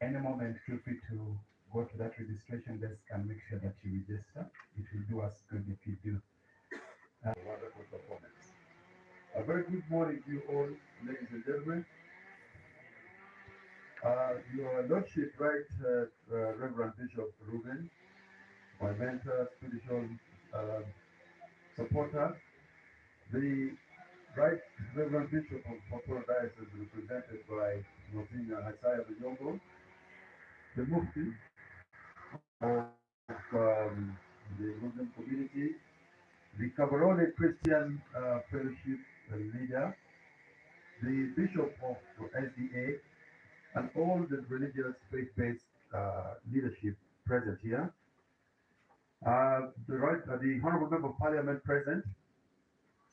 Any moment, feel free to go to that registration desk and make sure that you register. It will do us good if you do. Wonderful performance. A very good morning to you all, ladies and gentlemen. Your Lordship, right, Reverend Bishop Reuben, my mentor, spiritual uh, supporter, the right Reverend Bishop of Papua Diocese, represented by Monsignor Isaiah Binyongo, the Mufti of the Muslim community, the Cabarole Christian Fellowship leader, the Bishop of SDA, and all the religious faith-based leadership present here. The Honorable Member of Parliament present,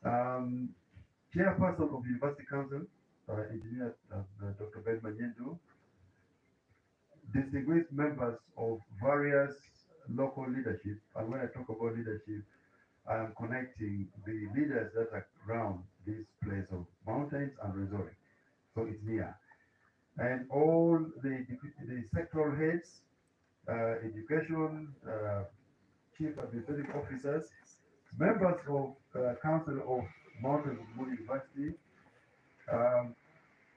um, Chairperson of the University Council, Engineer Dr. Ben Manyendu, distinguished members of various local leadership. And when I talk about leadership, I am connecting the leaders that are around this place of mountains and resort. So it's near. And all the sectoral heads, education, chief administrative officers, members of Council of Mountain Mood University, um,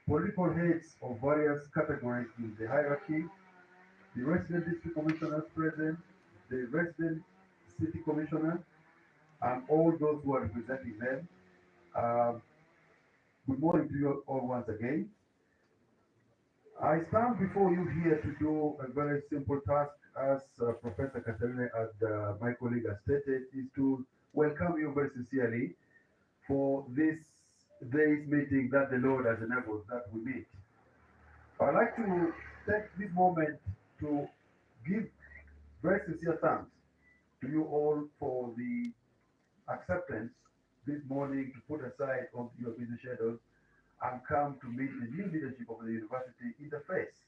political heads of various categories in the hierarchy, the resident district commissioners present, the resident city commissioner, and all those who are representing them. Um, Good morning to you all once again. I stand before you here to do a very simple task, as Professor Katarina and my colleague has stated, is to welcome you very sincerely for this day's meeting that the Lord has enabled that we meet. I'd like to take this moment to give very sincere thanks to you all for the acceptance this morning to put aside of your busy schedules and come to meet the new leadership of the university in the face.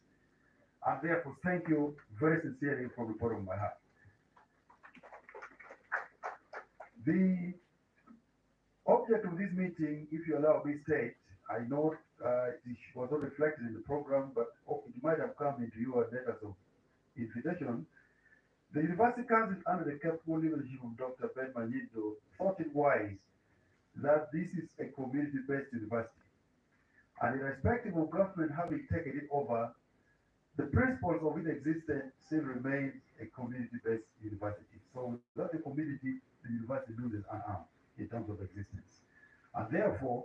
And therefore, thank you very sincerely from the bottom of my heart. The object of this meeting, if you allow me state, I know it was not reflected in the program, but it might have come into your letters of invitation. The University Council, under the capable leadership of Dr. Ben Manido, thought it wise that this is a community-based university. And irrespective of government having taken it over, the principles of its existence still remain a community-based university. So without the community, the university loses an arm in terms of existence. And therefore,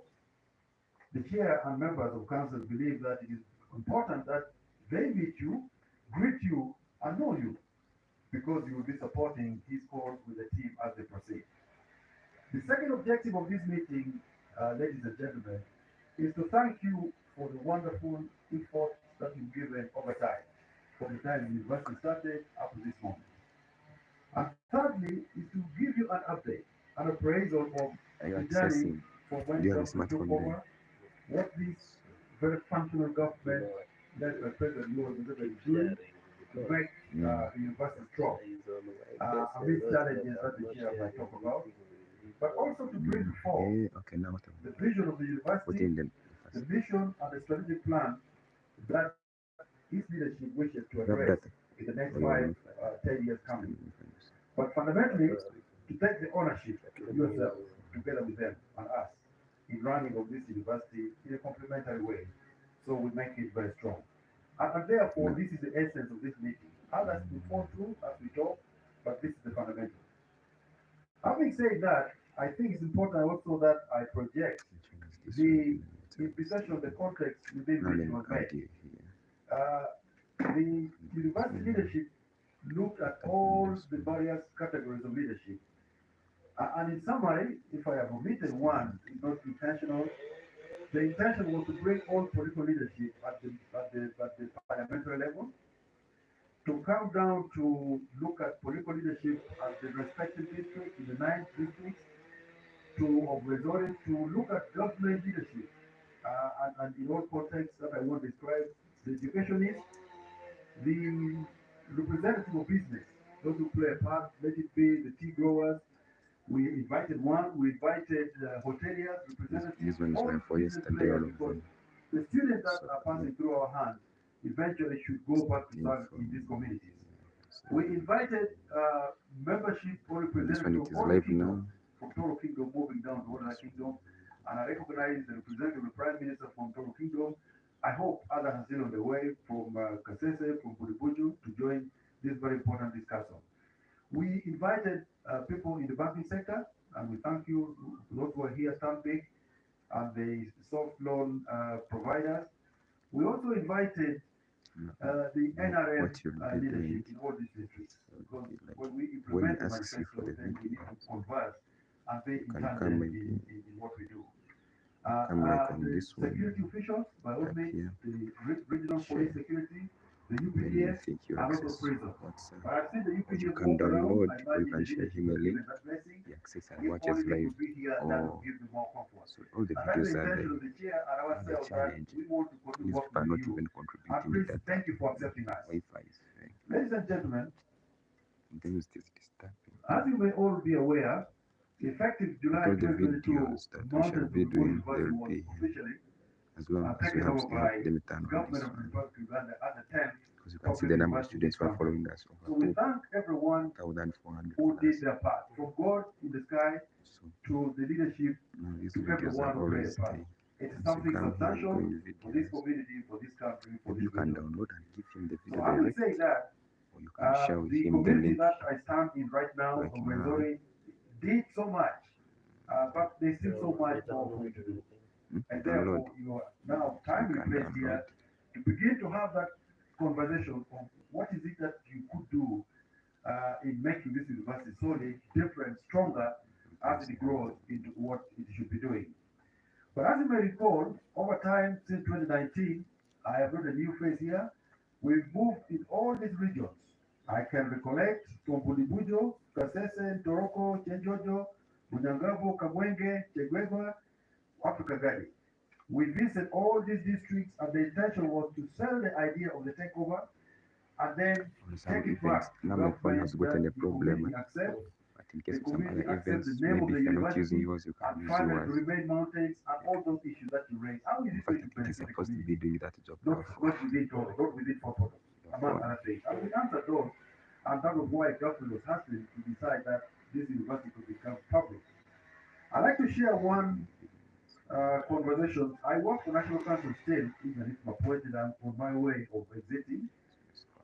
the chair and members of council believe that it is important that they meet you, greet you, and know you, because you will be supporting his cause with the team as they proceed. The second objective of this meeting, ladies and gentlemen, is to thank you for the wonderful effort that you've given over time, from the time the university started up to this moment. And thirdly, is to give you an update, an appraisal of Are you the journey accessing? from Do when you have a government took smartphone there? over, what this very functional government led by President Lula is doing to make Mm. the university strong amidst challenges that the chair might talk about, but also to bring forth Okay, okay, now what the vision of the put university, in the the first. mission, and the strategic plan that his leadership wishes to You address have data in the next or you five, want me 10 years to coming. friends? But fundamentally, to take the ownership yourself together with them and us in running of this university in a complementary way. So we make it very strong. And therefore, No. this is the essence of this meeting. Others will fall through as we talk, but this is the fundamental. Having said that, I think it's important also that I project This one, the and then it's implication of the context within now which let it me was add made. you here. Uh, the university leadership looked at Add in all this the one. various categories of leadership. And in summary, if I have omitted one, it's not intentional. The intention was to bring all political leadership at the parliamentary level, to come down to look at political leadership at the respective districts, in the 9 districts, to of resorting to look at government leadership and in all contexts that I want to describe, the educationists, the representative of business, those who play a part, let it be the tea growers. We invited one, we invited hoteliers, This representatives, this one is all fine for business yesterday, players, all of because them. the students that So are passing through our hands eventually should go back to serve in these communities. We invited membership or This one representative it of is all the live kingdoms, now. from Toro Kingdom moving down to other kingdom, and I recognize the representative of the Prime Minister from Toro Kingdom. I hope others are still on the way from Kasese, from Buribuju to join this very important discussion. We invited people in the banking sector, and we thank you, those who are here, Stanbic, and the soft loan providers. We also invited the NRM What you'll be doing, leadership in all these districts, so because like when we when he implement the asks you for manifesto, the then we video, need to converse and be you can come intended maybe in what we do. come like on The this one, security officials, by all tap means, here, the regional police share, security, the then you UPDF, think you and also access prison. WhatsApp, I've seen the or you UPDF can walk around. download, I or you imagine can the share leadership him a was link. given that blessing. He access and If watches only they live, could be here, that would or give them more comfort. so all the And that's videos the are intention there. of the chair and Now the ourselves, that challenge, we want to continue these working people are with not you. even And contributing the please, data. thank you for accepting us. Wi-Fi is very, Ladies and gentlemen, sometimes it is disturbing. as you may all be aware, effective But July all the 2022, videos that we shall Mountains of be the World doing, they University will was be officially as long as we taken have over still have. by Let me turn on government this of the one Republic of Uganda as the 10th because you can see public the number of university in students this who are country. following us So over we thank everyone 2,400 who did plus. their part, from God in the sky So to the leadership now these to videos are everyone who played a always part. there. It is Once you something come here and go substantial in for this videos, community, for this country, for maybe this you can region. download and give him the So video I will direct, say that or you can share with the him the community link that I stand in right now like of now. Rwenzori did so much, but there's still so much more for you to do. And Download. therefore, you are now So you timely can placed download. here to begin to have that conversation of what is it that you could do in making this university solid, different, stronger as it grows into what it should be doing. But as you may recall, over time since 2019, I have brought a new face here. We've moved in all these regions. I can recollect from Bulibujo, Kasese, Toroko, Chenjojo, Bunyangabo, Kamwenge, Chegweba, Africa. We visited all these districts, and the intention was to sell the idea of the takeover and then On some take it events, back to now my phone government has gotten that a the problem, community accepts, but in the case of some community other accepts the events, name of maybe the if you're not using university yours, you can and use finally to yours. remain mountains and all those issues that you raise. How is In it going fact, to it is benefit the supposed to be community? doing that job Not, now for not within Toro, not within Fototo, your among phone. other things. And we answered those, and that was why government was hustling to decide that this university could become public. I'd like to share one conversation. I work for National Council still, even if I'm appointed, I'm on my way of exiting.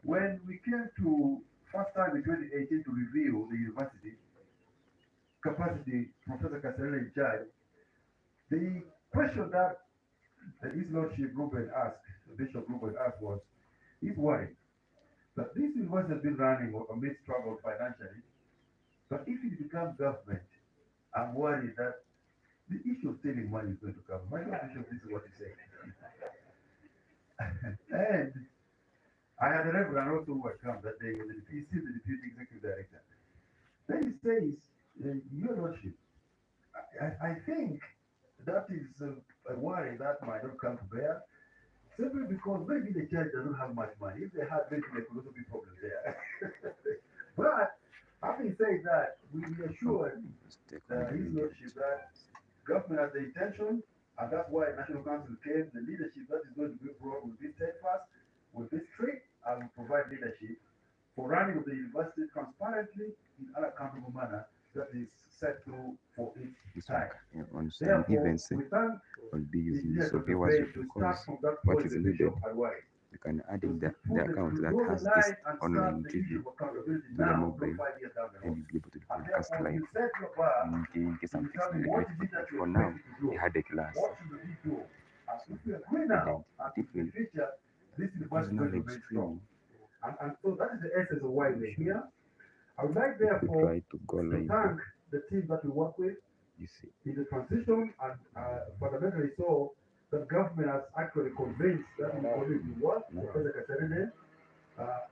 When we came to first time in 2018 to review the university capacity, Professor Casarella in charge, the question that His Lordship Ruben asked, Bishop Ruben asked was, he's worried that this university has been running amid struggle financially, but if it becomes government, I'm worried that the issue of stealing money is going to come. My Lord Bishop, this is what he said. And I had a reverend also who had come that day, he's still the deputy executive director. Then he says, Your Lordship, I think that is a worry that might not come to bear, simply because maybe the church doesn't have much money. If they had, maybe there could also be problems there. But having said that, we assured Let's take on the His video. Lordship that government has the intention, and that's why National Council came. The leadership that is going to be brought will be steadfast, will be strict, and will provide leadership for running of the university transparently in an accountable manner that is set through for its This one time. on some Therefore, events, we thank I'll be the using this. leaders So of the viewers, faith to start because from that what point is the needed, Bishop Hawaii. you can add To in the put account to that draw has the this line and start online the TV issue of accountability to the now, mobile, not 5 years down the and road. you'll be able to do And broadcast therefore, live. you set your bar In case to I'm fixing determine the what great is for it that that. you For now, expect it to do. we had a class. What should we do? And So if we agree and then now, and in the different future, this because university is now going to live be very strong. streaming. And so that is the essence of why I'm we're sure here. I would like, if we therefore, try to go to live, thank the team that we work with you see, in the transition, and fundamentally so, that government has actually convinced that we continue to work. now Professor Katarine,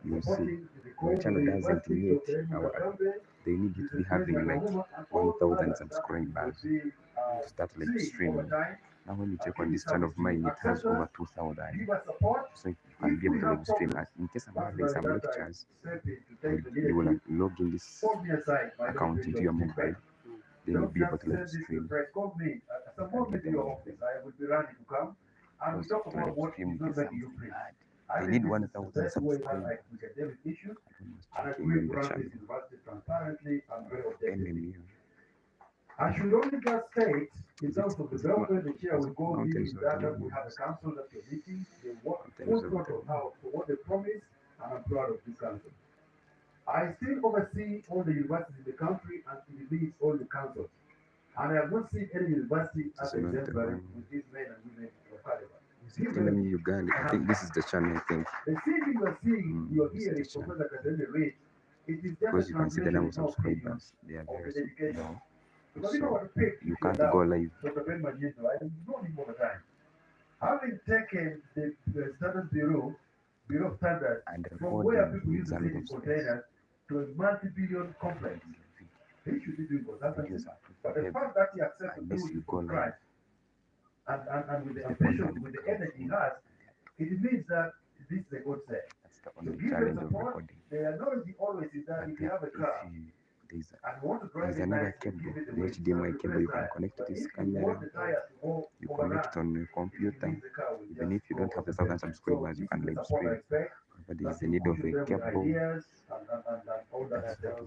you see, supporting the my cause of channel the doesn't university, need Dr. Edmund our Katambe, they need you to be Mrs. Tracy having like Akahuma, and all 1,000 others that we subscribers could be to start live seeing over streaming. time. Now when you check on Keep this the channel service of to you. mine, it has Accept us, over 2,000. give us support. So you can If be able we to have live stream. problems, In case I'm having personally, some that I lectures, step in to take the you will leadership. log in this Hold me aside, my Lord account into Bishop, your sit mobile, back. then you'll Don't be able just to live send this to the stream press. Call me. Support and me get to the your money. office. I will be ready to come. And we Because talk to about live what stream is it not is making you something pleased. hard. I They think need this is the 1,000 best way that subscribers. we can deal with issues Everyone was and checking agree on to the run channel. this university transparently and very objectively. MMU. I should only just state, in Is it? terms of the Is it? development, the chair Was will it go deep Mountains in of that, that we Development? have a council that we're meeting, they work Mountains full of throttle Development. now for what they promise, and I'm proud of this council. I still oversee all the universities in the country and it leads all the councils. And I have not seen any university This as is not the exemplary one. with these men and women of caliber. Is it Give them MMU Uganda? I think this is the channel. I think. the CV you are seeing, you're This is hearing the channel. Professor Kadele read, it is just a Because you can see the number translation, of in my opinion, subscribers. They are of very the dedication. now. Because you know So what, pick you your can't go love, live. Dr. Ben Magneto, I know him all the time. Having taken the Standard Bureau of Standards, And from where recording people used needs to a sit lot in of space. containers to a multi-billion complex, he should be doing consultancy. Videos are But the heavy fact that he accepts to unless do you it go from live. scratch and with the The ambition, content with the comes energy he from. has, it means that this is a good set. That's the So only give them challenge of support. recording. The analogy always is that But if you then have a car if you there's and you want to drive there's it another nicely, cable, give it the the way. HDMI That's the cable you first can tire. connect to But this if you want camera. the tires to go You overrun, connect on your it computer. means the car will Even just if you go don't have off a the thousand pavement. So subscribers, you this can is the live support I stream. expect. But That there's the you need of cushion a them with cable. ideas and all that That's stuff.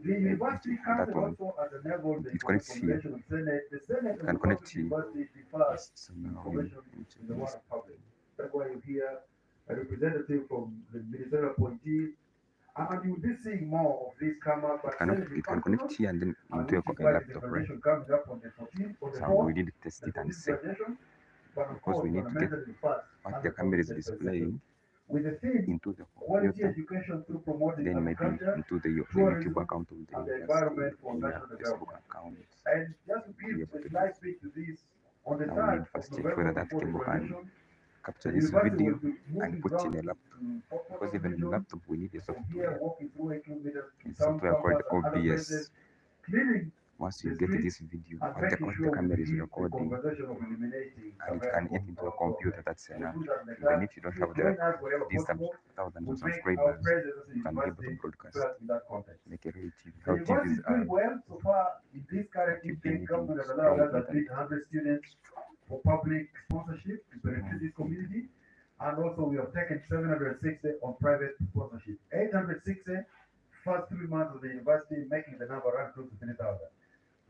The and university that council one. also has enabled the It connects here. formulation of Senate. The Senate You of can the connect public here. university differs Yes. So in now information let me check in the one this. of public. That's why you hear a representative from the ministerial appointee, and you will be seeing more of this come up. But Senate is It can functional, connect here and then and into which is a why there's a laptop, right? graduation coming up on the 14th, on the So 4th, we need to test the it and 14th see graduation. But of because course, we need to get fundamentally the first what and the the camera is public sector displaying with the theme into the quality computer, education through promoting then maybe agriculture, into the YouTube tourism, account of the and the university, environment for then your national Facebook development. account. And just to Be give able a to do slight this. speak to this, on the Now we 3rd need of first check November whether that before the cable can graduation, capture the this university video will be and moving put in ground a to laptop. Port Because Portal even in region, laptop we need a from here software. walking through 8 kilometers to A town software called campus and other places, OBS. cleaning Once you the get streets this video, and what making the sure we camera is begin a recording, conversation of eliminating and it Kavera can hit from into a our computer, government. that's We enough. do that in the Even chat. if you don't Please have join us wherever these possible. thousands We of make our subscribers, presence as a you can be able to university broadcast, felt in that context. make a real TV. The How university TVs is doing are well so far. In this current keep intake, anything government has strong allowed us to internet. admit 100 students for public sponsorship to benefit this community. And also we have taken 760 on private sponsorship. 860 first 3 months of the university, making the number run close to 3,000.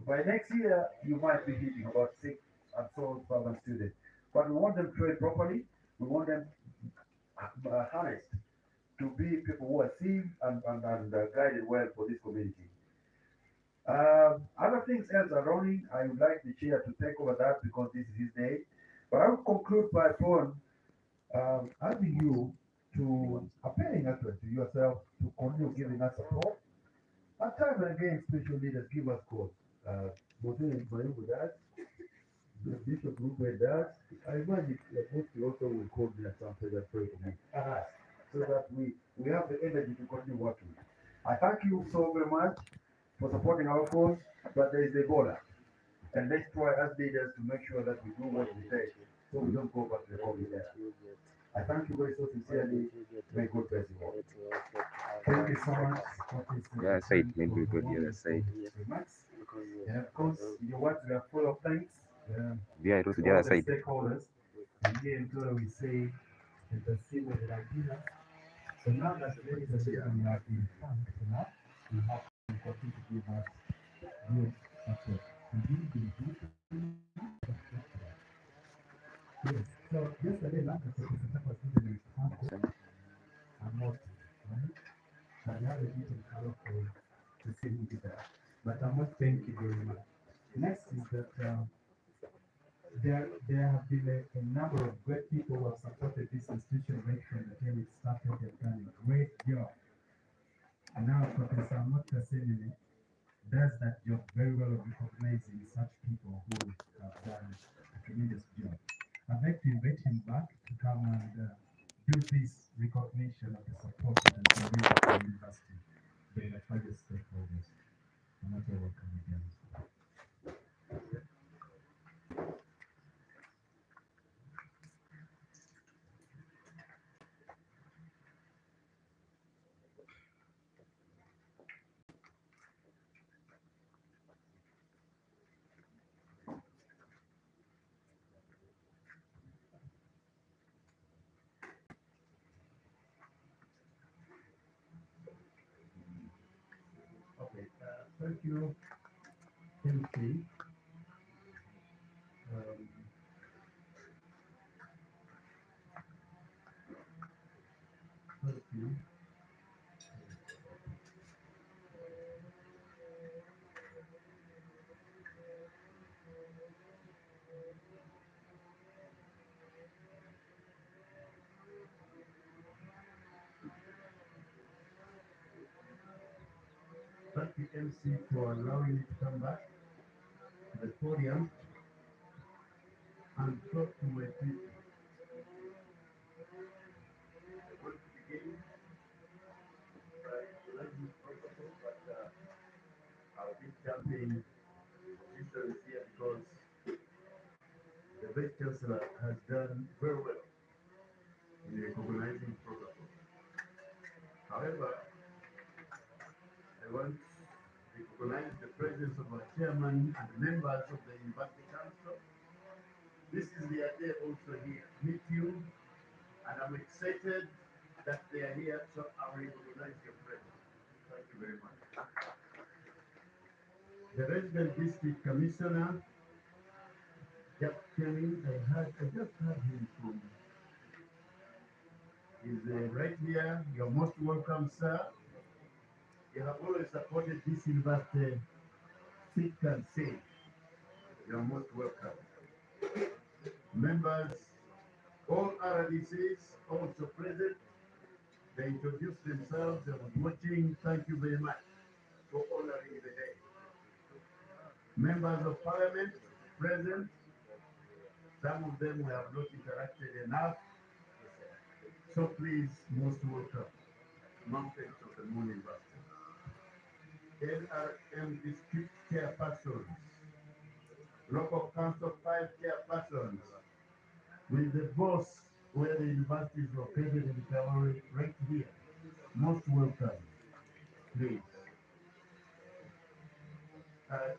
By next year, you might be hitting about 6 and so thousand students. But we want them trained properly. We want them harnessed to be people who are seen and guided well for this community. Other things else are running. I would like the chair to take over that because this is his day. But I will conclude by upon asking you to appealing actually to yourself to continue giving us support. At times and again, spiritual leaders give us calls. Monsignor Mayungu does, the Bishop Rupert does. I imagine that most you also will call me at some stage and pray for me. So that we have the energy to continue working. I thank you so very much for supporting our cause, but there is a border. And let's try as leaders to make sure that we do what we say so we don't go back to the COVID era. I thank you very so sincerely. May God bless you all. Thank you so much. Yeah, side, maybe we go the other side. And of course, your words we are full of thanks. Yeah, I go to the All other the side. stakeholders. And here in Tora we say, and the seal of the idea. So now that ladies and gentlemen, we have been thanked enough, we have to continue to give us good support. And you've been yes. So yesterday, like I said, was given a sample and not right? And I have a meeting to see who did that. But I must thank you very much. Next is that there have been a number of great people who have supported this institution right from the time it started. They've done a great job. And now Professor Mota Senene does that job very well of recognizing such people who have done a tremendous job. I'd like to invite him back to come and do this recognition of the support that has been given to the university by the various stakeholders. And that's welcome again. Thank you, MC. Um, thank you. Thank you, MC, for allowing me to come back to the podium and talk to my people. I want to begin by recognizing protocol, but I'll be jumping officials here because the Vice Chancellor has done very well in recognizing protocol. However, I want to recognize the presence of our chairman and members of the University Council. This is their day also here to meet you, and I'm excited that they are here, so I will recognize your presence. Thank you very much. The resident district commissioner, Jack Kenny, I just heard him from, he's right here. You're most welcome, sir. You have always supported this university, thick and thin. You're most welcome. Members, all RDCs also present. They introduced themselves. I was watching. Thank you very much for honoring the day. Members of Parliament present. Some of them we have not interacted enough. So please, most welcome. Mountains of the Moon University. NRM district chairpersons. Local council 5 chairpersons. With the boss where the university is located in Calgary, right here. Most welcome. Please.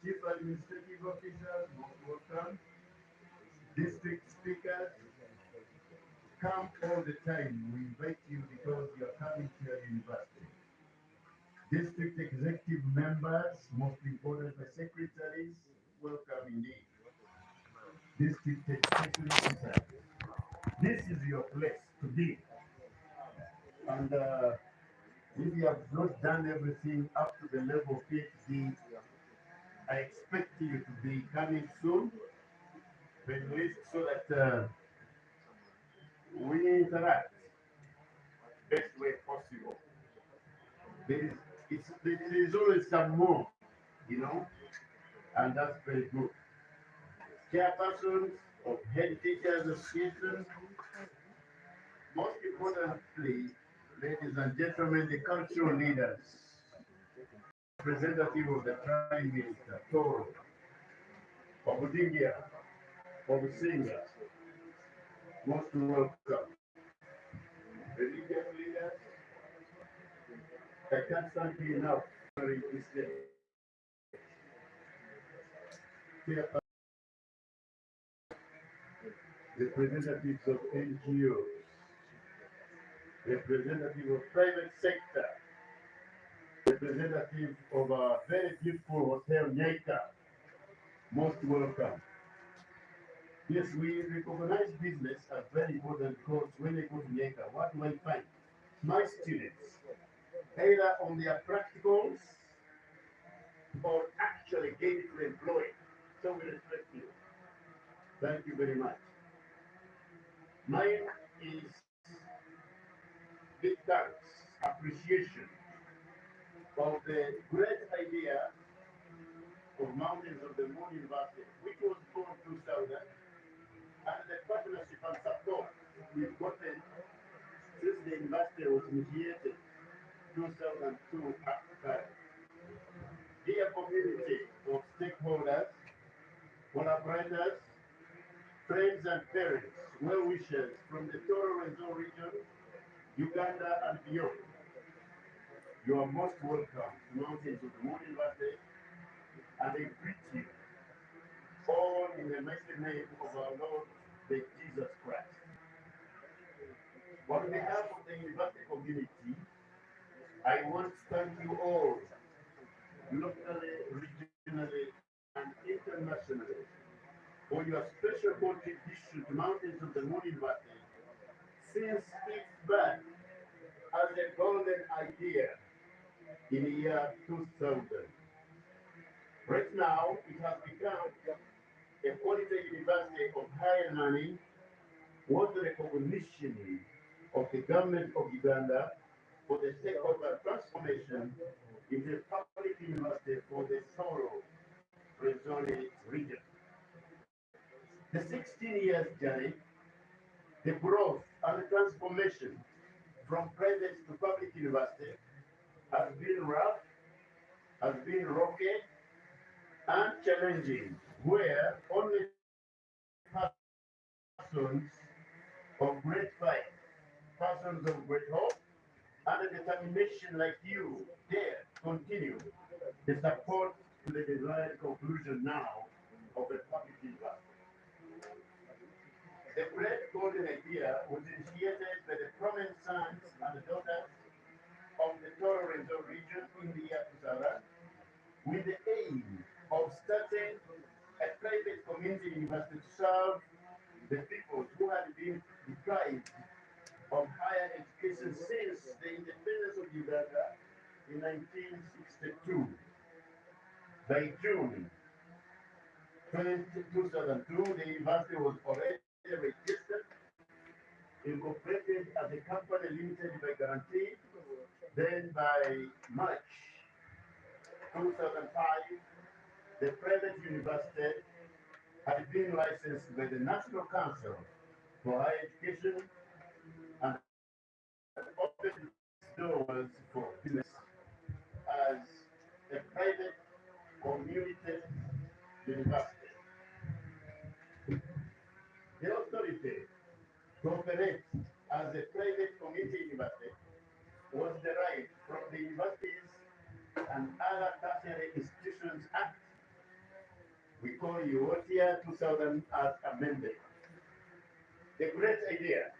Chief administrative officers, most welcome. District speakers, come all the time. We invite you because you are coming to your university. District executive members, most important, the secretaries, welcome indeed. District education officers, this is your place to be. And if you have not done everything up to the level of PhD, I expect you to be coming soon, at least so that we interact best way possible. There is always some more, you know, and that's very good. Chairpersons of Head Teachers Association, most importantly, ladies and gentlemen, the cultural leaders, representative of the Prime Minister, Toro, Obudingia, Obusinga, most welcome. Religious leaders, I can't thank you enough for this day. Representatives of NGOs, representative of private sector, representative of a very beautiful hotel, Nyaika, most welcome. Yes, we recognize business as very important because when they go to Nyaika, what do I find? My students, either on their practicals or actually gainfully employed. So we respect you. Thank you very much. Mine is big thanks, appreciation of the great idea of Mountains of the Moon University, which was born 2000, and the partnership and support we've gotten since the university was initiated 2002 up to current. Dear community of stakeholders, collaborators, friends and parents, well-wishers from the Toro Renzo region, Uganda and beyond, you are most welcome to Mountains of the Moon University, and I greet you all in the mighty name of our Lord, the Jesus Christ. On behalf of the university community, I want to thank you all locally, regionally, and internationally, for your special contribution to Mountains of the Murimbate since its birth as a golden idea in the year 2000. Right now, it has become a quality university of higher learning with the recognition of the government of Uganda for the sake of a transformation into a public university for the Soro Rwenzori region. The 16 years journey, the growth and the transformation from private to public university has been rough, has been rocky, and challenging, where only persons of great fight, persons of great hope, and a determination like you dare continue the support to the desired conclusion now of the public university. The great golden idea was initiated by the prominent sons and daughters of the Toro Renzo region in the year 2000 with the aim of starting a private community university to serve the people who had been deprived of higher education since the independence of Uganda in 1962. By June 2002, the university was already registered, incorporated as a company limited by guarantee. Then by March 2005, the private university had been licensed by the National Council for Higher Education and opened its doors for business as a private community university. The authority to operate as a private community university was derived from the Universities and Other Tertiary Institutions Act. We call UOTIA 2000 as amended. The great idea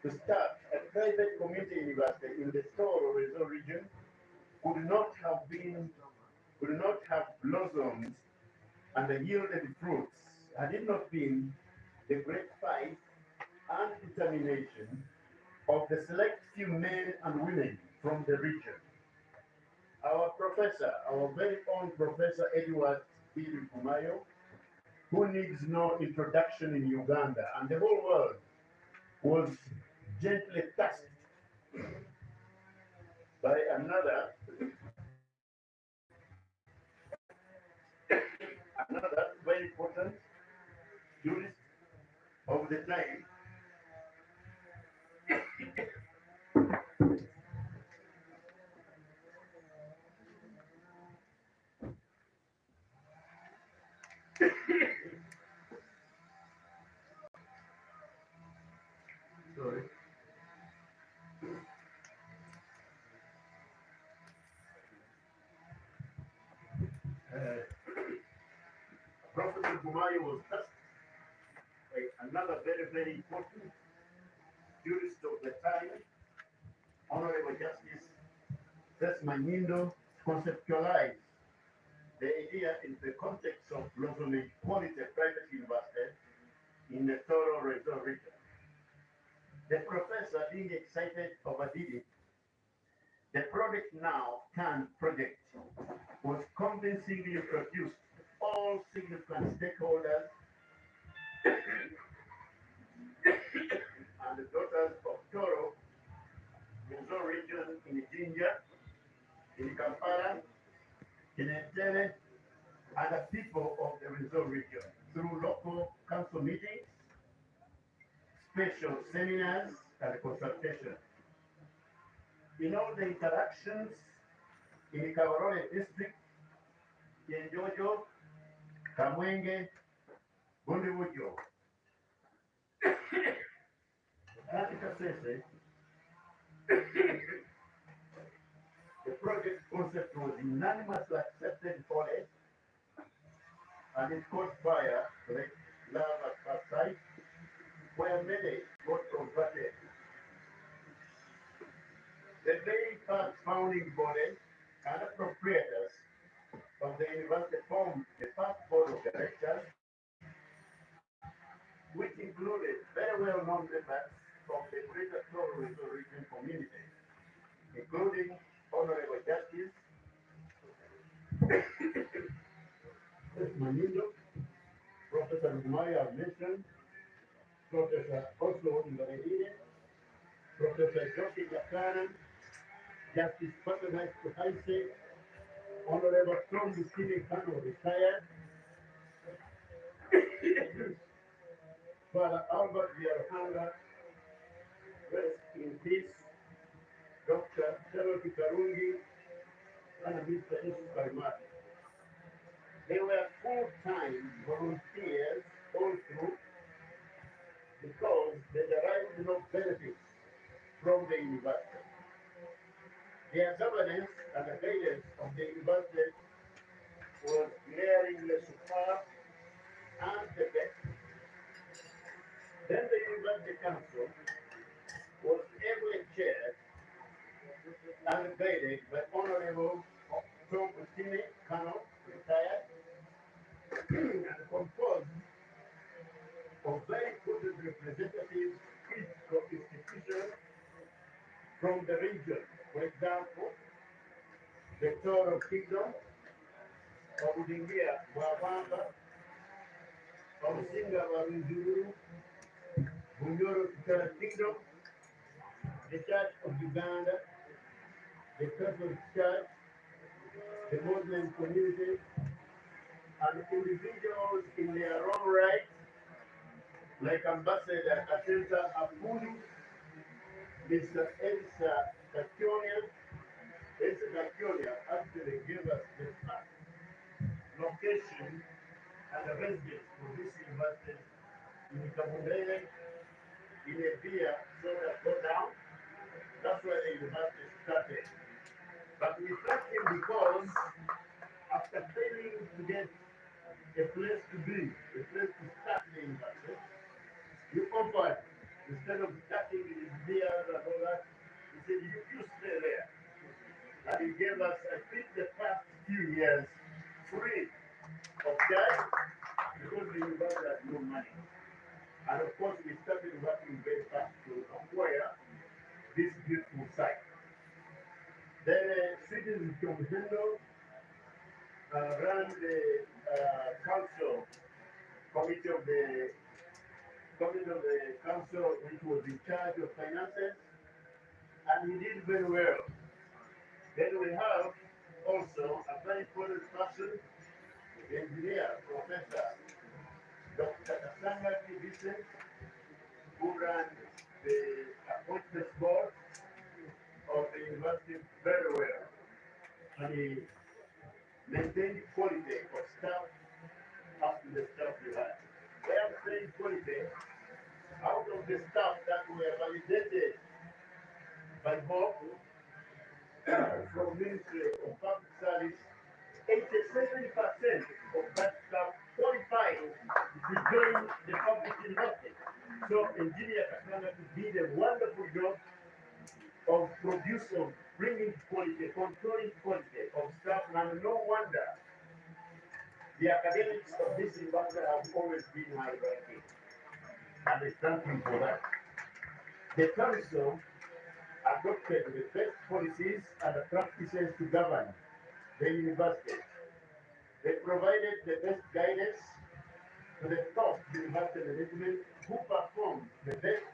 to start a private community university in the Soro Rezo region could not have blossomed and yielded fruits had it not been the great fight and determination of the select few men and women from the region. Our professor, our very own Professor Edward P. Fumayo, who needs no introduction in Uganda, and the whole world was gently touched by another very important jurist of the time. Sorry. Uh, Professor Fumayo was touched by another very important jurist of the time, Honorable Justice Desmanindo, conceptualized the idea in the context of blossoming quality private university in the Toro Rezo region. The professor, being excited, overdid it. The project now turned project was convincingly produced to all significant stakeholders and the daughters of Toro, Rezo region in Jinja, in Kampala, in Entebbe, and the people of the Rezo region through local council meetings, special seminars, and consultations. In all the interactions in the Kabarole district, Yenjojo, Kamwenge, Bundiwujo, and Kasese, the project concept was unanimously accepted fully, and it caught fire like love at first sight, where many got converted. The very first founding body and appropriators of the university formed the first board of directors, which included very well-known members from the Greater Toro region community, including Honorable Justice Manindo, Professor Maya mentioned, Professor Oslo Ingaredine, Professor Joki Jakaran, Justice Patronite Kuhaise, Honorable Tom Bukini Kano, retired, Father Albert Yarhanga, rest in peace, Dr. Charity Karungi, and Mr. Isu Karimati. They were full-time volunteers all through because they derived no benefits from the university. Their governance and the guidance of the university was glaringly superb and the best. Then the University Council was ably chaired and guided by Honorable Tom Utine Kano, retired, and composed of very good representatives of institutions from the region. For example, the Toro Kingdom, Obudingia Wabamba, Omusinga Warunjuru, Bunyoro Kitara Kingdom, the Church of Uganda, the Catholic Church, the Muslim community, and individuals in their own right, like Ambassador Atenta Apulu, Mr. Elsa Kakionia. Elsa Kakionia actually gave us the fact, location, and the residence for this university in Kabundele, in a beer, so that go down. That's where the university started. But we thanked him because after failing to get a place to be, a place to start the university, you offered, instead of starting in his beers and all that, he said, you stay there. And he gave us, I think, the past few years free of charge because the university had no money. And of course, we started working very fast to acquire this beautiful site. Then citizens from Hendo ran the council committee of the council, which was in charge of finances, and he did very well. Then we have also a very important person, the engineer, Professor Dr. Kasanga Kibise, who ran the appointments board of the university very well. And he maintained quality of staff up to the staff we had. Where I'm saying quality, out of the staff that were validated by Bob from Ministry of Public Service, 87% of that staff qualified to join the public university. So Engineer Kasanga did a wonderful job of producing, bringing quality, controlling quality of staff, and no wonder the academics of this university have always been high ranking. And I thank him for that. The council adopted the best policies and the practices to govern the university. They provided the best guidance to the top university management who performed the best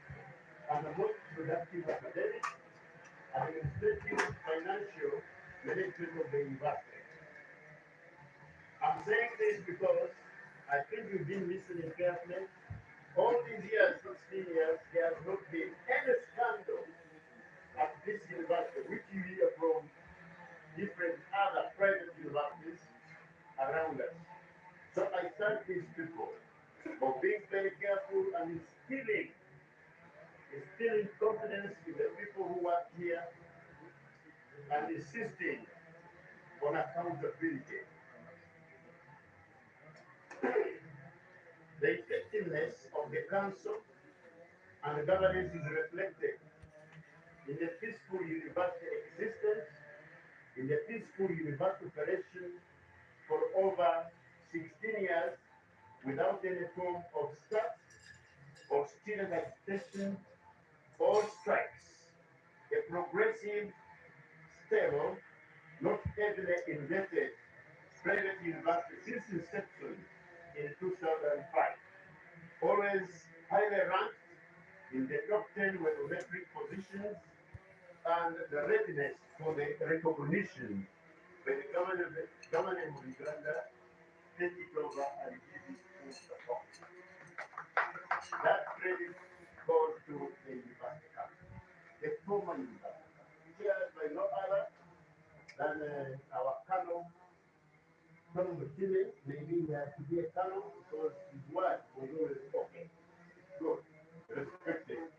and the most productive academic, administrative, financial management of the university. I'm saying this because I think you've been listening carefully. All these years, 16 years, there has not been any scandal at this university, which you hear from different other private universities around us. So I thank these people for being very careful and instilling confidence in the people who work here and insisting on accountability. The effectiveness of the council and the governance is reflected in the peaceful university existence, in the peaceful university operation for over 16 years without any form of start or student agitation or strikes. A progressive, stable, not heavily indebted private university since inception in 2005. Always highly ranked in the top 10 metric positions and the readiness for the recognition by the government of Uganda, take it over and give it full support. That credit goes to the University Council, the former University Council, chaired by no other than our Colonel, Colonel Mutile. Maybe he had to be a Colonel because his word was always okay, good, respected.